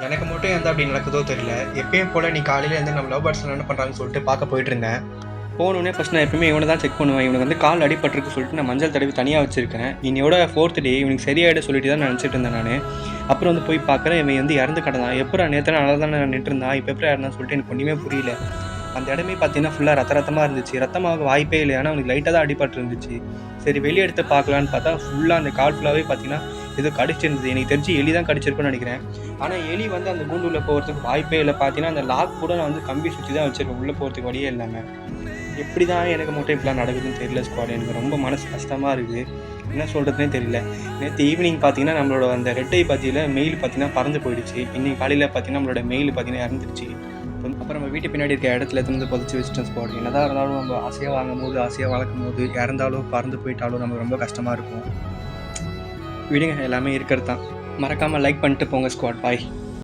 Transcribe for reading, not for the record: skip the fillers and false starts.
எனக்கு மட்டும் எந்த அப்படி நடக்குதோ தெரியல. எப்பயும் போல் நீ காலையில் இருந்து நம்ம லவ் பேர்ட்ஸ் என்ன பண்ணுறாங்கன்னு சொல்லிட்டு பார்க்க போயிட்டு இருந்தேன். போனோடனே ஃபஸ்ட் நான் எப்பவுமே இவனை தான் செக் பண்ணுவேன். இவனுக்கு வந்து கால் அடிபட்டிருக்கு சொல்லிட்டு நான் மஞ்சள் தடவி தனியாக வச்சிருக்கேன். இன்னையோட 4th டே இவனுக்கு சரியாயிட சொல்லிட்டு தான் நினச்சிட்டு இருந்தேன் நான். அப்புறம் வந்து போய் பார்க்குறேன், இவன் வந்து இறந்து கிடந்தான். எப்போ நேற்று நல்லா தானே நான் நின்றுருந்தான், இப்போ எப்படி இறந்தான் சொல்லிட்டு எனக்கு ஒன்றுமே புரியல. அந்த இடமே பார்த்தீங்கன்னா ஃபுல்லாக ரத்தமாக இருந்துச்சு. ரத்தமாக வாய்ப்பே இல்லை, ஆனால் அவனுக்கு லைட்டாக தான் அடிபட்டு இருந்துச்சு. சரி வெளியே எடுத்து பார்க்கலான்னு பார்த்தா ஃபுல்லாக அந்த கால் ஃபுல்லாகவே பார்த்தீங்கன்னா ஏதோ கடிச்சிருந்தது. எனக்கு தெரிஞ்சு எலி தான் கடிச்சிருக்குன்னு நினைக்கிறேன். ஆனால் எலி வந்து அந்த கூண்டுள்ள போகிறதுக்கு வாய்ப்பே இல்லை. பார்த்தீங்கன்னா அந்த லாக் கூட நான் வந்து கம்பி சுற்றி தான் வச்சுருக்கேன், உள்ளே போகிறதுக்கு வழியே இல்லாமல். எப்படி தான் எனக்கு மட்டும் இப்படிலாம் நடக்குதுன்னு தெரியல ஸ்குவாட். எனக்கு ரொம்ப மனசு கஷ்டமாக இருக்குது, என்ன சொல்கிறதுனே தெரியல. நேற்று ஈவினிங் பார்த்தீங்கன்னா நம்மளோட அந்த ரெட் ஐ பார்த்தியில் மெயில் பார்த்தீங்கன்னா பறந்து போயிடுச்சு. இன்றைக்கி காலையில் பார்த்தீங்கன்னா நம்மளோட மெயில் பார்த்தீங்கன்னா இறந்துருச்சு. அப்புறம் நம்ம வீட்டு பின்னாடி இருக்க இடத்துல இருந்து புதைச்சி வச்சுட்டோம் ஸ்குவாட். என்ன தான் இருந்தாலும் நம்ம ஆசையாக வாங்கும்போது ஆசையாக வளர்க்கும் போது இறந்தாலும் பறந்து போயிட்டாலும் நமக்கு ரொம்ப கஷ்டமாக இருக்கும். விடுங்க, எல்லாமே இருக்கிறது தான். மறக்காமல் லைக் பண்ணிட்டு போங்க ஸ்குவாட். பாய்.